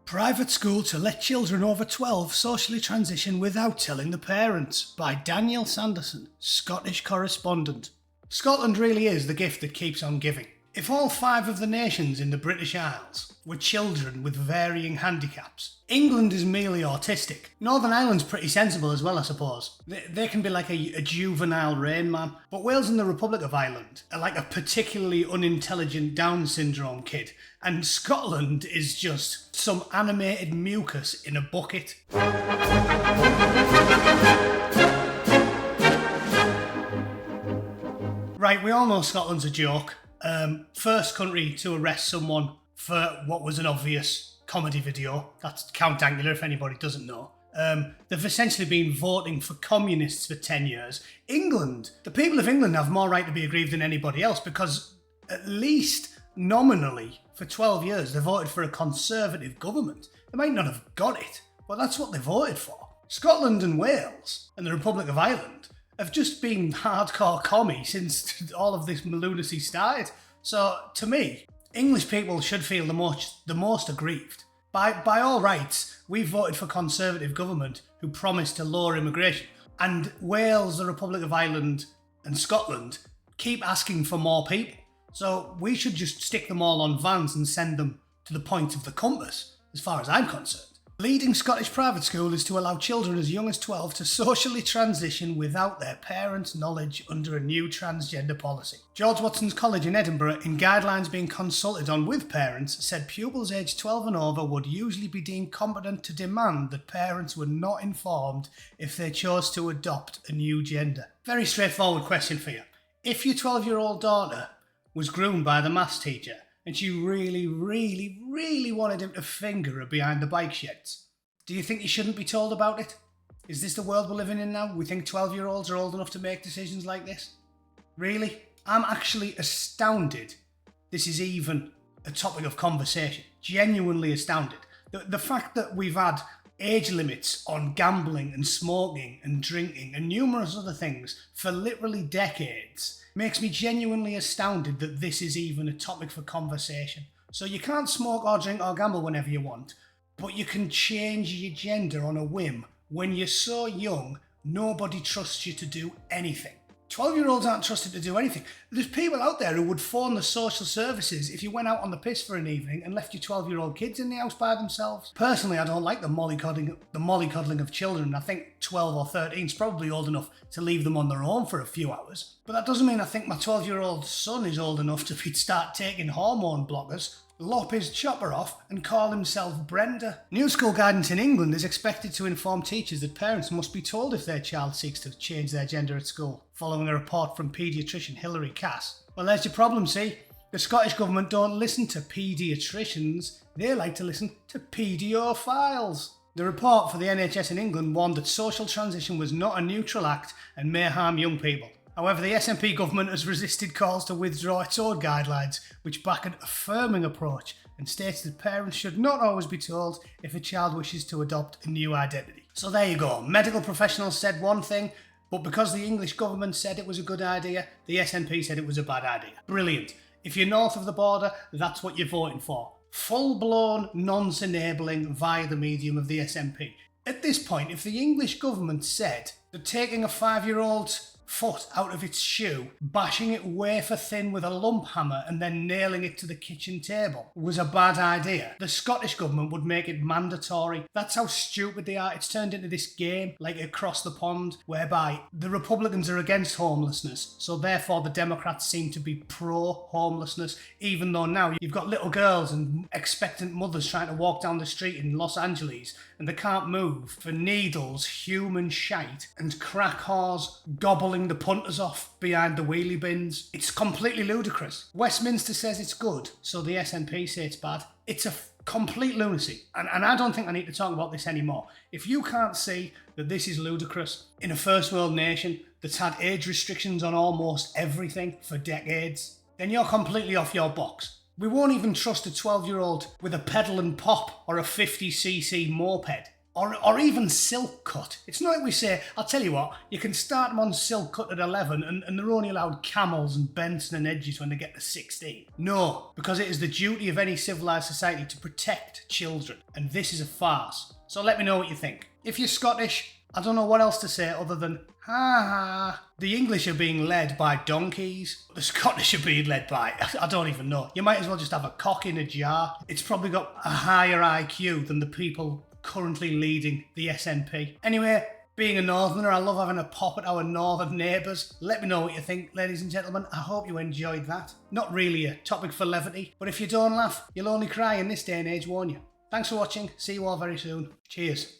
Private School to Let Children Over 12 Socially Transition Without Telling the Parents by Daniel Sanderson, Scottish correspondent. Scotland really is the gift that keeps on giving. If all 5 of the nations in the British Isles were children with varying handicaps, England is merely autistic. Northern Ireland's pretty sensible as well, I suppose. They can be like a juvenile Rain Man. But Wales and the Republic of Ireland are like a particularly unintelligent Down syndrome kid. And Scotland is just some animated mucus in a bucket. Right, we all know Scotland's a joke. First country to arrest someone for what was an obvious comedy video. That's Count Dankula, if anybody doesn't know. They've essentially been voting for communists for 10 years. England, the people of England have more right to be aggrieved than anybody else because at least nominally for 12 years they voted for a Conservative government. They might not have got it, but that's what they voted for. Scotland and Wales and the Republic of Ireland have just been hardcore commie since all of this lunacy started. So, to me, English people should feel the most aggrieved. By all rights, we voted for Conservative government who promised to lower immigration. And Wales, the Republic of Ireland and Scotland keep asking for more people. So we should just stick them all on vans and send them to the point of the compass, as far as I'm concerned. Leading Scottish private school is to allow children as young as 12 to socially transition without their parents' knowledge under a new transgender policy. George Watson's College in Edinburgh, in guidelines being consulted on with parents, said pupils aged 12 and over would usually be deemed competent to demand that parents were not informed if they chose to adopt a new gender. Very straightforward question for you. If your 12-year-old daughter was groomed by the maths teacher, and she really wanted him to finger her behind the bike sheds, do you think you shouldn't be told about it? Is this the world we're living in now? We think 12-year-olds are old enough to make decisions like this? Really? I'm actually astounded this is even a topic of conversation. Genuinely astounded. The fact that we've had age limits on gambling and smoking and drinking and numerous other things for literally decades makes me genuinely astounded that this is even a topic for conversation. So you can't smoke or drink or gamble whenever you want, but you can change your gender on a whim. When you're so young, nobody trusts you to do anything. 12-year-olds aren't trusted to do anything. There's people out there who would phone the social services if you went out on the piss for an evening and left your 12-year-old kids in the house by themselves. Personally, I don't like the mollycoddling of children. I think 12 or 13 is probably old enough to leave them on their own for a few hours. But that doesn't mean I think my 12-year-old son is old enough to start taking hormone blockers, lop his chopper off and call himself Brenda. New school guidance in England is expected to inform teachers that parents must be told if their child seeks to change their gender at school, following a report from paediatrician Hilary Cass. Well, there's your problem, see? The Scottish Government don't listen to paediatricians, they like to listen to paedophiles. The report for the NHS in England warned that social transition was not a neutral act and may harm young people. However, the SNP government has resisted calls to withdraw its own guidelines, which back an affirming approach and states that parents should not always be told if a child wishes to adopt a new identity. So there you go. Medical professionals said one thing, but because the English government said it was a good idea, the SNP said it was a bad idea. Brilliant. If you're north of the border, that's what you're voting for. Full-blown nonce-enabling via the medium of the SNP. At this point, if the English government said that taking a 5-year-old's foot out of its shoe, bashing it wafer thin with a lump hammer and then nailing it to the kitchen table was a bad idea, the Scottish government would make it mandatory. That's how stupid they are. It's turned into this game like across the pond whereby the Republicans are against homelessness, so therefore the Democrats seem to be pro-homelessness, even though now you've got little girls and expectant mothers trying to walk down the street in Los Angeles and they can't move for needles, human shite and crack whores gobbling the punters off behind the wheelie bins. It's completely ludicrous. Westminster says it's good, so the SNP say it's bad. It's a complete lunacy, and I don't think I need to talk about this anymore. If you can't see that this is ludicrous in a first world nation that's had age restrictions on almost everything for decades, then you're completely off your box. We won't even trust a 12-year-old with a pedal and pop or a 50cc moped or even silk cut. It's not like we say, I'll tell you what, you can start them on silk cut at 11 and they're only allowed camels and Benson and edges when they get to 16. No, because it is the duty of any civilised society to protect children, and this is a farce. So let me know what you think. If you're Scottish, I don't know what else to say other than ha ha. The English are being led by donkeys. The Scottish are being led by, I don't even know. You might as well just have a cock in a jar. It's probably got a higher IQ than the people currently leading the SNP. Anyway, being a northerner, I love having a pop at our northern neighbours. Let me know what you think, ladies and gentlemen. I hope you enjoyed that. Not really a topic for levity, but if you don't laugh, you'll only cry in this day and age, won't you? Thanks for watching. See you all very soon. Cheers.